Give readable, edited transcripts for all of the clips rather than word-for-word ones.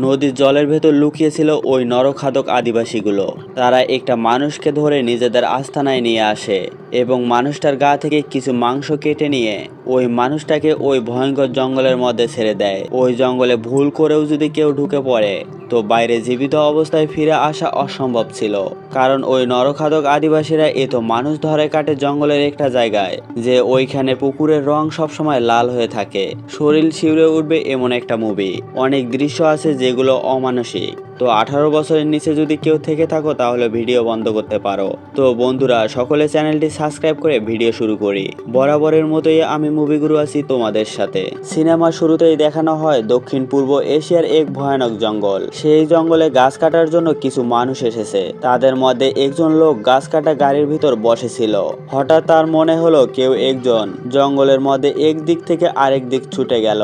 নদীর জলের ভেতর লুকিয়ে ছিল ওই নরখাদক আদিবাসীগুলো। তারা একটা মানুষকে ধরে নিজেদের আস্তানায় নিয়ে আসে এবং মানুষটার গা থেকে কিছু মাংস কেটে নিয়ে ওই মানুষটাকে ওই ভয়ঙ্কর জঙ্গলের মধ্যে ছেড়ে দেয়। ওই জঙ্গলে ভুল করেও যদি কেউ ঢুকে পড়ে তো বাইরে জীবিত অবস্থায় ফিরে আসা অসম্ভব ছিল, কারণ ওই নরখাদক আদিবাসীরা তো মানুষ ধরে কাটে জঙ্গলের একটা জায়গায় যে ওইখানে পুকুরের রং সবসময় লাল হয়ে থাকে। শরীর শিউরে উঠবে এমন একটা মুভি। অনেক দৃশ্য আছে যেগুলো অমানসিক। তো 18 বছরের নিচে যদি কেউ থেকে থাকো তাহলে ভিডিও বন্ধ করতে পারো। তো বন্ধুরা, সকলে চ্যানেলটি সাবস্ক্রাইব করে ভিডিও শুরু করি। বরাবরের মতোই আমি মুভিগুরু আছি তোমাদের সাথে। সিনেমার শুরুতেই দেখানো হয় দক্ষিণ পূর্ব এশিয়ার এক ভয়ানক জঙ্গল। সেই জঙ্গলে গাছ কাটার জন্য কিছু মানুষ এসেছে। তাদের মধ্যে একজন লোক গাছ কাটা গাড়ির ভিতর বসেছিল। হঠাৎ তার মনে হলো কেউ একজন জঙ্গলের মধ্যে এক দিক থেকে আরেক দিক ছুটে গেল।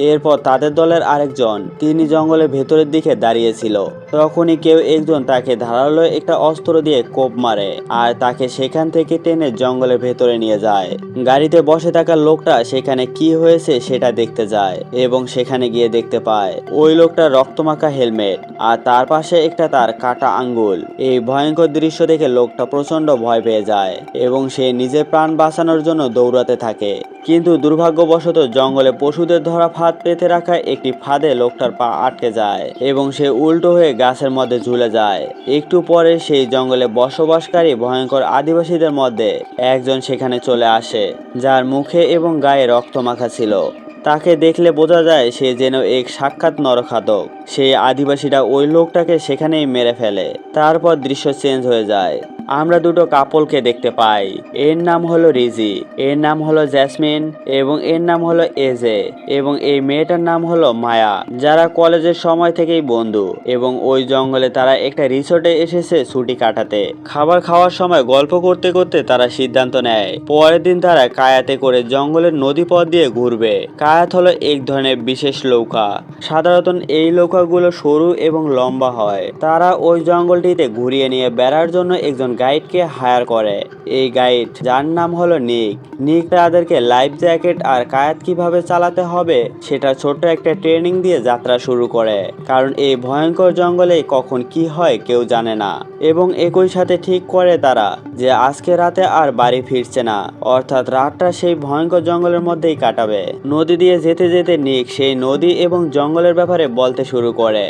এরপর তাদের দলের আরেকজন, তিনি জঙ্গলের ভেতরের দিকে দাঁড়িয়েছিল। তখনই কেউ একজন তাকে ধারালো একটা অস্ত্র দিয়ে কোপ মারে আর তাকে সেখান থেকে টেনে জঙ্গলের ভেতরে নিয়ে যায়। গাড়িতে বসে থাকা লোকটা সেখানে কি হয়েছে সেটা দেখতে যায় এবং সেখানে গিয়ে দেখতে পায় ওই লোকটা রক্তমাখা হেলমেট আর তার পাশে একটা তার কাটা আঙ্গুল। এই ভয়ঙ্কর দৃশ্য দেখে লোকটা প্রচন্ড ভয় পেয়ে যায় এবং সে নিজের প্রাণ বাঁচানোর জন্য দৌড়াতে থাকে। কিন্তু দুর্ভাগ্যবশত জঙ্গলে পশুদের ধরা ফাঁদ পেতে রাখা একটি ফাঁদে লোকটার পা আটকে যায় এবং সে উল্টো হয়ে গাছের মধ্যে ঝুলে যায়। একটু পরে সেই জঙ্গলে বসবাসকারী ভয়ঙ্কর আদিবাসীদের মধ্যে একজন সেখানে চলে আসে, যার মুখে এবং গায়ে রক্ত মাখা ছিল। তাকে দেখলে বোঝা যায় সে যেন এক সাক্ষাৎ নরখাদক। সেই আদিবাসীরা ওই লোকটাকে সেখানেই মেরে ফেলে। তারপর দৃশ্য চেঞ্জ হয়ে যায়। আমরা দুটো কাপলকে দেখতে পাই। এর নাম হলো রিজি, এর নাম হলো জ্যাসমিন এবং এর নাম হলো এজে এবং এই মেয়েটার নাম হলো মায়া, যারা কলেজের সময় থেকেই বন্ধু এবং ওই জঙ্গলে তারা একটা রিসোর্টে এসেছে ছুটি কাটাতে। খাবার খাওয়ার সময় গল্প করতে করতে তারা সিদ্ধান্ত নেয় পরের দিন তারা কায়াতে করে জঙ্গলের নদী পথ দিয়ে ঘুরবে। কায়াত হলো এক ধরনের বিশেষ নৌকা। সাধারণত এই নৌকাগুলো সরু এবং লম্বা হয়। তারা ওই জঙ্গলটিতে ঘুরিয়ে নিয়ে বেড়ার জন্য একজন গাইডকে হায়ার করে। এই গাইড, যার নাম হলো নিক তাদেরকে লাইফ জ্যাকেট আর কায়াত কিভাবে চালাতে হবে সেটা ছোট্ট একটা ট্রেনিং দিয়ে যাত্রা শুরু করে, কারণ এই ভয়ঙ্কর জঙ্গলে কখন কি হয় কেউ জানে না। এবং একই সাথে ঠিক করে তারা যে আজকে রাতে আর বাড়ি ফিরছে না, অর্থাৎ রাতটা সেই ভয়ঙ্কর জঙ্গলের মধ্যেই কাটাবে। নদী দিয়ে যেতে যেতে নিক সেই নদী এবং জঙ্গলের ব্যাপারে বলতে শুরু করে।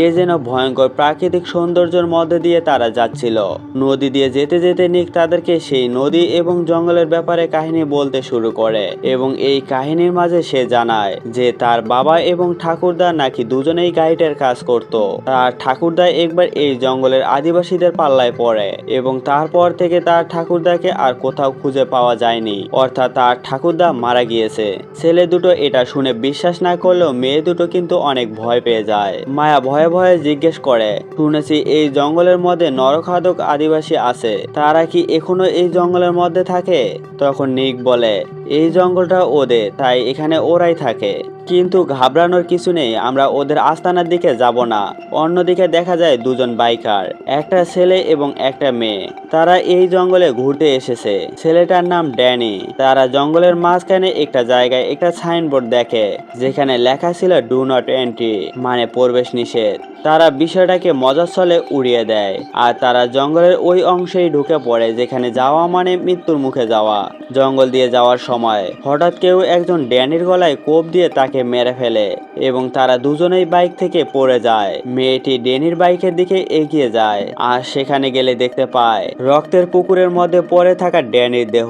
এ যেন ভয়ঙ্কর প্রাকৃতিক সৌন্দর্যের মধ্যে দিয়ে তারা যাচ্ছিল। নদী দিয়ে যেতে যেতে নিক তাদেরকে সেই নদী এবং জঙ্গলের ব্যাপারে কাহিনী বলতে শুরু করে এবং এই কাহিনীর মাঝে সে জানায় যে তার বাবা এবং ঠাকুরদা নাকি দুজনেই গাইডের কাজ করত। তার ঠাকুরদা একবার এই জঙ্গলের আদিবাসীদের পাল্লায় পড়ে এবং তারপর থেকে তার ঠাকুরদাকে আর কোথাও খুঁজে পাওয়া যায়নি, অর্থাৎ তার ঠাকুরদা মারা গিয়েছে। ছেলে দুটো এটা শুনে বিশ্বাস না করলেও মেয়ে দুটো কিন্তু অনেক ভয় পেয়ে যায়। মায়া ভয়ে ভয়ে জিজ্ঞেস করে, শুনেছি এই জঙ্গলের মধ্যে নরখাদক আদিবাসী আছে, তারা কি এখনো এই জঙ্গলের মধ্যে থাকে? তখন নিক বলে, এই জঙ্গলটা ওদের, তাই এখানে ওরাই থাকে। কিন্তু ঘাবড়ানোর কিছু নেই, আমরা ওদের আস্তানার দিকে যাব না। অন্যদিকে দেখা যায় দুজন বাইকার, একটা ছেলে এবং একটা মেয়ে। তারা এই জঙ্গলে ঘুরতে এসেছে। ছেলেটার নাম ড্যানি। তারা জঙ্গলের মাঝখানে একটা জায়গায় একটা সাইনবোর্ড দেখে যেখানে লেখা ছিল ডু নট এন্ট্রি, মানে প্রবেশ নিষেধ। তারা বিষয়টাকে মজার ছলে উড়িয়ে দেয় আর তারা জঙ্গলের ওই অংশেই ঢুকে পড়ে যেখানে যাওয়া মানে মৃত্যুর মুখে যাওয়া। জঙ্গল দিয়ে যাওয়ার সময় হঠাৎ কেউ একজন ড্যানির গলায় কোপ দিয়ে তাকে মেরে ফেলে এবং তারা দুজনেই বাইক থেকে পড়ে যায়। মেয়েটি ড্যানির বাইকের দিকে এগিয়ে যায় আর সেখানে গেলে দেখতে পায় রক্তের পুকুরের মধ্যে পড়ে থাকা ড্যানির দেহ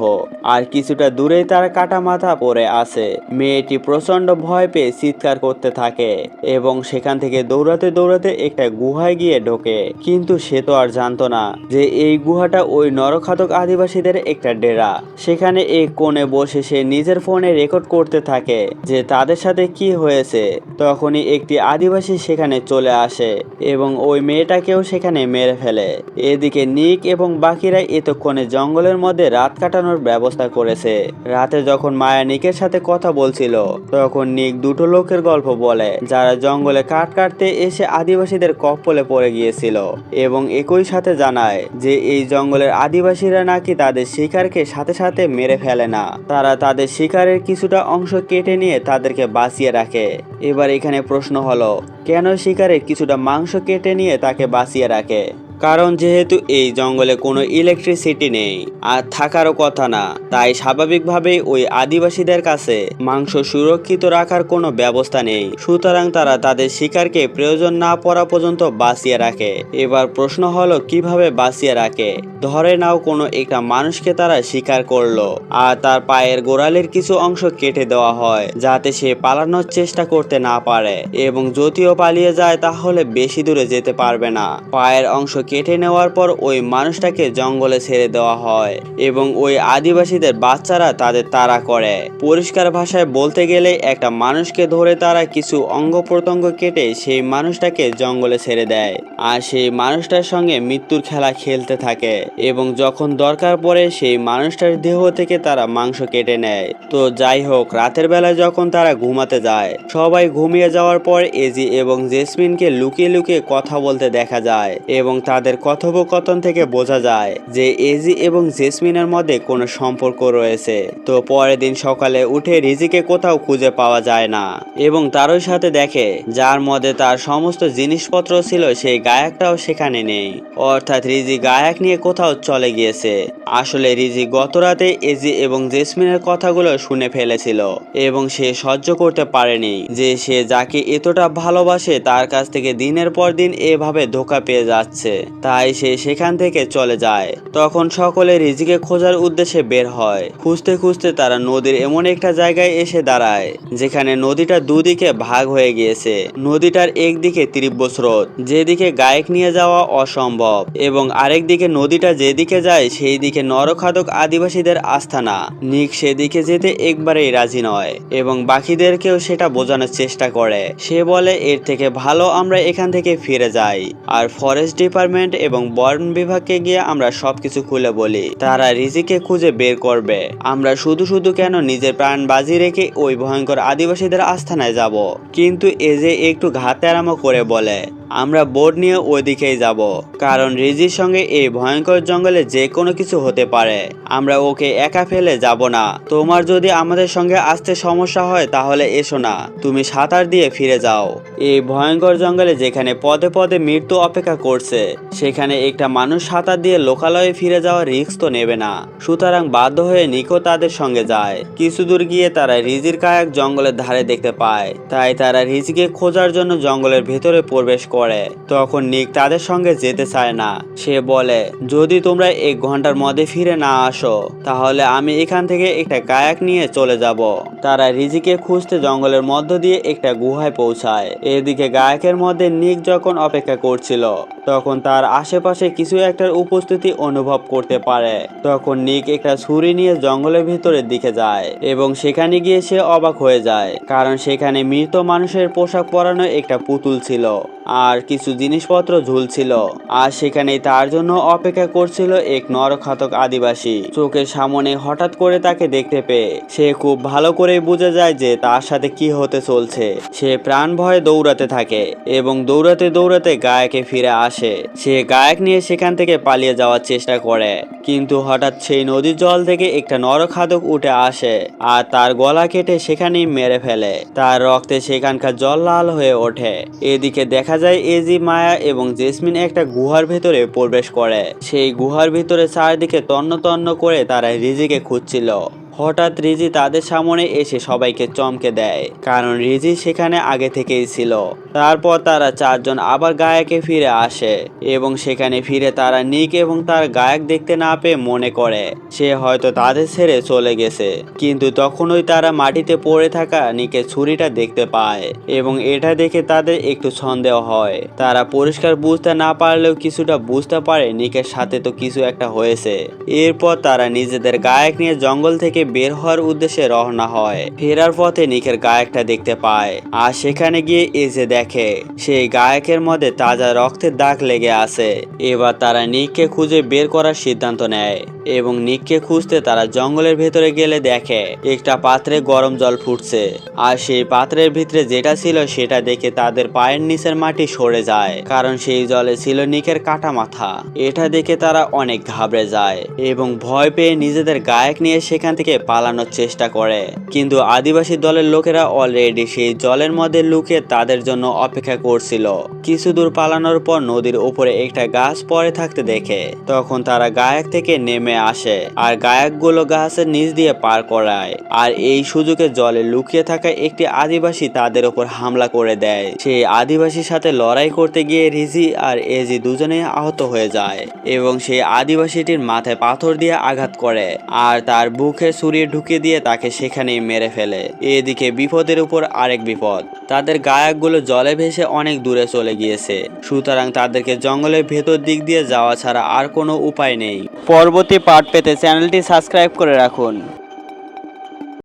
আর কিছুটা দূরেই তার কাটা মাথা পড়ে আছে। মেয়েটি প্রচন্ড ভয় পেয়ে চিৎকার করতে থাকে এবং সেখান থেকে দৌড়াতে দৌড়াতে একটা গুহায় গিয়ে ঢোকে। কিন্তু সে তো আর জানতো না যে এই গুহাটা ওই নরখাদক আদিবাসীদের একটা ডেরা। সেখানে এক কোণে বসে সে নিজের ফোনে রেকর্ড করতে থাকে যে তাদের সাথে কি হয়েছে। তখনই একটি আদিবাসী সেখানে চলে আসে এবং ওই মেয়েটাকেও সেখানে মেরে ফেলে। এদিকে নিক এবং বাকিরা এতক্ষণে জঙ্গলের মধ্যে রাত কাটানোর ব্যবস্থা করেছে। রাতে যখন মায়া নিকের সাথে কথা বলছিল তখন নিক দুটো লোকের গল্প বলে যারা জঙ্গলে কাঠ কাটতে এসে আদিবাসীদের কপ্পলে পড়ে গিয়েছিল এবং একই সাথে জানায় যে এই জঙ্গলের আদিবাসীরা নাকি তাদের শিকারকে সাথে সাথে মেরে ফেলে না, তারা তারা তাদের শিকারের কিছুটা অংশ কেটে নিয়ে তাদেরকে বাঁচিয়ে রাখে। এবার এখানে প্রশ্ন হলো, কেন শিকারের কিছুটা মাংস কেটে নিয়ে তাকে বাঁচিয়ে রাখে? কারণ যেহেতু এই জঙ্গলে কোনো ইলেকট্রিসিটি নেই আর থাকারও কথা না, তাই স্বাভাবিকভাবেই ওই আদিবাসীদের কাছে মাংস সুরক্ষিত রাখার কোনো ব্যবস্থা নেই। সুতরাং তারা তাদের শিকারকে প্রয়োজন না পড়া পর্যন্ত বাঁচিয়ে রাখে। এবার প্রশ্ন হলো, কিভাবে বাঁচিয়ে রাখে? ধরে নাও কোনো একটা মানুষকে তারা শিকার করলো আর তার পায়ের গোড়ালির কিছু অংশ কেটে দেওয়া হয় যাতে সে পালানোর চেষ্টা করতে না পারে, এবং যদিও পালিয়ে যায় তাহলে বেশি দূরে যেতে পারবে না। পায়ের অংশ কেটে নেওয়ার পর ওই মানুষটাকে জঙ্গলে ছেড়ে দেওয়া হয় এবং ওই আদিবাসীদের বাচ্চারা তাদের তাড়া করে। পরিষ্কার ভাষায় বলতে গেলে একটা মানুষকে ধরে তারা কিছু অঙ্গ প্রত্যঙ্গ কেটে সেই মানুষটাকে জঙ্গলে ছেড়ে দেয় আর সেই মানুষটার সঙ্গে মৃত্যুর খেলা খেলতে থাকে, এবং যখন দরকার পড়ে সেই মানুষটার দেহ থেকে তারা মাংস কেটে নেয়। তো যাই হোক, রাতের বেলায় যখন তারা ঘুমাতে যায়, সবাই ঘুমিয়ে যাওয়ার পর এজি এবং জেসমিনকে লুকিয়ে লুকিয়ে কথা বলতে দেখা যায়, এবং তাদের কথোপকথন থেকে বোঝা যায় যে এজি এবং জেসমিনের মধ্যে কোনো সম্পর্ক রয়েছে। তো পরের দিন সকালে উঠে রিজিকে কোথাও খুঁজে পাওয়া যায় না, এবং তারই সাথে দেখে যার মধ্যে তার সমস্ত জিনিসপত্র ছিল সেই গায়কটাও সেখানে নেই। অর্থাৎ রিজি গায়ক নিয়ে কোথাও চলে গিয়েছে। আসলে রিজি গত রাতে এজি এবং জেসমিনের কথাগুলো শুনে ফেলেছিল এবং সে সহ্য করতে পারেনি যে সে যাকে এতটা ভালোবাসে তার কাছ থেকে দিনের পর দিন এভাবে ধোঁকা পেয়ে যাচ্ছে। তাই সে সেখান থেকে চলে যায়। তখন সকলে রিজিকে খোঁজার উদ্দেশ্যে বের হয়। খুঁজতে খুঁজতে তারা নদীর এমন একটা জায়গায় এসে দাঁড়ায় যেখানে নদীটা দুদিকে ভাগ হয়ে গিয়েছে। নদীটার একদিকে তীব্র স্রোত, যেদিকে গায়ক নিয়ে যাওয়া অসম্ভব, এবং আরেক দিকে নদীটা যেদিকে যায় সেই দিকে নরখাদক আদিবাসীদের আস্তানা। নিক সেদিকে যেতে একবারেই রাজি নয় এবং বাকিদেরকেও সেটা বোঝানোর চেষ্টা করে। সে বলে, এর থেকে ভালো আমরা এখান থেকে ফিরে যাই আর ফরেস্ট ডিপার্টমেন্ট এবং বন বিভাগকে গিয়ে আমরা সবকিছু খুলে বলি। তারা রিজিকে খুঁজে বের করবে। আমরা শুধু শুধু কেন নিজের প্রাণ বাজি রেখে ওই ভয়ঙ্কর আদিবাসীদের আস্তানায় যাব? কিন্তু এজে একটু ঘাত আরামও করে বলে, আমরা বোট নিয়ে ওইদিকেই যাব, কারণ রিজির সঙ্গে এই ভয়ঙ্কর জঙ্গলে যে কোনো কিছু হতে পারে। আমরা ওকে একা ফেলে যাব না। তোমার যদি আমাদের সঙ্গে আসতে সমস্যা হয় তাহলে এসো না, তুমি সাঁতার দিয়ে ফিরে যাও। এই ভয়ঙ্কর জঙ্গলে যেখানে পদে পদে মৃত্যু অপেক্ষা করছে, সেখানে একটা মানুষ সাঁতার দিয়ে লোকালয়ে ফিরে যাওয়ার রিস্ক তো নেবে না। সুতরাং বাধ্য হয়ে নিকো তাদের সঙ্গে যায়। কিছু দূর গিয়ে তারা রিজির কায়াক জঙ্গলের ধারে দেখতে পায়, তাই তারা রিজিকে খোঁজার জন্য জঙ্গলের ভেতরে প্রবেশ করে। তখন নিক তাদের সঙ্গে যেতে চায় না। সে বলে, যদি তোমরা 1 ঘন্টার মধ্যে ফিরে না আসো তাহলে আমি এখান থেকে একটা কায়াক নিয়ে চলে যাব। তারা রিজিকে খুঁজতে জঙ্গলের মধ্য দিয়ে একটা গুহায় পৌঁছায়। এদিকে গায়কের মধ্যে নিক যখন অপেক্ষা করছিল তখন তার আশেপাশে কিছু একটার উপস্থিতি অনুভব করতে পারে। তখন নিক একটা ছুরি নিয়ে জঙ্গলের ভিতরের দিকে যায় এবং সেখানে গিয়ে সে অবাক হয়ে যায়, কারণ সেখানে মৃত মানুষের পোশাক পরানো একটা পুতুল ছিল আর কিছু জিনিসপত্র ঝুলছিল, আর সেখানেই তার জন্য অপেক্ষা করছিল এক নরখাতক আদিবাসী। চোখের সামনে হঠাৎ করে তাকে দেখতে পেয়ে সে খুব ভালো করে বুঝে যায় যে তার সাথে কি হতে চলছে। সে প্রাণ ভয়ে দৌড়াতে থাকে এবং দৌড়াতে দৌড়াতে গায়কে ফিরে আসে। সে গায়ক নিয়ে সেখান থেকে পালিয়ে যাওয়ার চেষ্টা করে, কিন্তু হঠাৎ সেই নদীর জল থেকে একটা নরখাদক উঠে আসে আর তার গলা কেটে সেখানেই মেরে ফেলে। তার রক্তে সেখানকার জল লাল হয়ে ওঠে। এদিকে দেখা যায় এজি, মায়া এবং জেসমিন একটা গুহার ভেতরে প্রবেশ করে। সেই গুহার ভিতরে চারদিকে তন্ন তন্ন করে তারা রিজিকে খুঁজছিল। হঠাৎ রিজি তাদের সামনে এসে সবাইকে চমকে দেয়, কারণ রিজি সেখানে আগে থেকেই ছিল। তারপর তারা 4 জন আবার গায়কে ফিরে আসে এবং সেখানে ফিরে তারা নিক এবং তার গায়ক দেখতে না পেয়ে মনে করে সে হয়তো তাদের ছেড়ে চলে গেছে। কিন্তু তখনই তারা মাটিতে পড়ে থাকা নিকের ছুরিটা দেখতে পায় এবং এটা দেখে তাদের একটু সন্দেহ হয়। তারা পরিষ্কার বুঝতে না পারলেও কিছুটা বুঝতে পারে নিকের সাথে তো কিছু একটা হয়েছে। এরপর তারা নিজেদের গায়ক নিয়ে জঙ্গল থেকে বের হওয়ার উদ্দেশ্যে রওনা হয়। ফেরার পথে নিকের গায়কটা দেখতে পায় আর সেখানে গিয়ে এসে দেখে সেই গায়কের মধ্যে তাজা রক্তের দাগ লেগে আছে। এবার তারা নিককে খুঁজে বের করার সিদ্ধান্ত নেয় এবং নিককে খুঁজতে তারা জঙ্গলের ভেতরে গেলে দেখে একটা পাত্রে গরম জল ফুটছে। আর সেই পাত্রের ভিতরে যেটা ছিল সেটা দেখে তাদের পায়ের নিচের মাটি সরে যায়, কারণ সেই জলে ছিল নিকের কাটা মাথা। এটা দেখে তারা অনেক ঘাবড়ে যায় এবং ভয় পেয়ে নিজেদের গায়ক নিয়ে সেখান থেকে পালানোর চেষ্টা করে। কিন্তু আদিবাসী দলের লোকেরা অলরেডি সেই জলের মধ্যে লুকিয়ে তাদের জন্য অপেক্ষা করছিল। কিছু দূর পালানোর পর নদীর উপরে একটা গাছ পড়ে থাকতে দেখে তখন তারা গায়ক থেকে নেমে আসে আর গায়কগুলো গাছের নিচ দিয়ে পার করায়। আর এই সুযোগে জলে লুকিয়ে থাকা একটি আদিবাসী তাদের উপর হামলা করে দেয়। সেই আদিবাসীর সাথে লড়াই করতে গিয়ে রিজি আর এজি দুজনেই আহত হয়ে যায় এবং সেই আদিবাসীটির মাথায় পাথর দিয়ে আঘাত করে আর তার বুকে ছুরি ঢুকিয়ে দিয়ে তাকে সেখানেই মেরে ফেলে। এদিকে বিপদের উপর আরেক বিপদ, তাদের গায়কগুলো জলে ভেসে অনেক দূরে চলে গিয়েছে, সুতরাং তাদেরকে জঙ্গলের ভেতর দিক দিয়ে যাওয়া ছাড়া আর কোনো উপায় নেই। পরবর্তী পার্ট পেতে চ্যানেলটি সাবস্ক্রাইব করে রাখুন।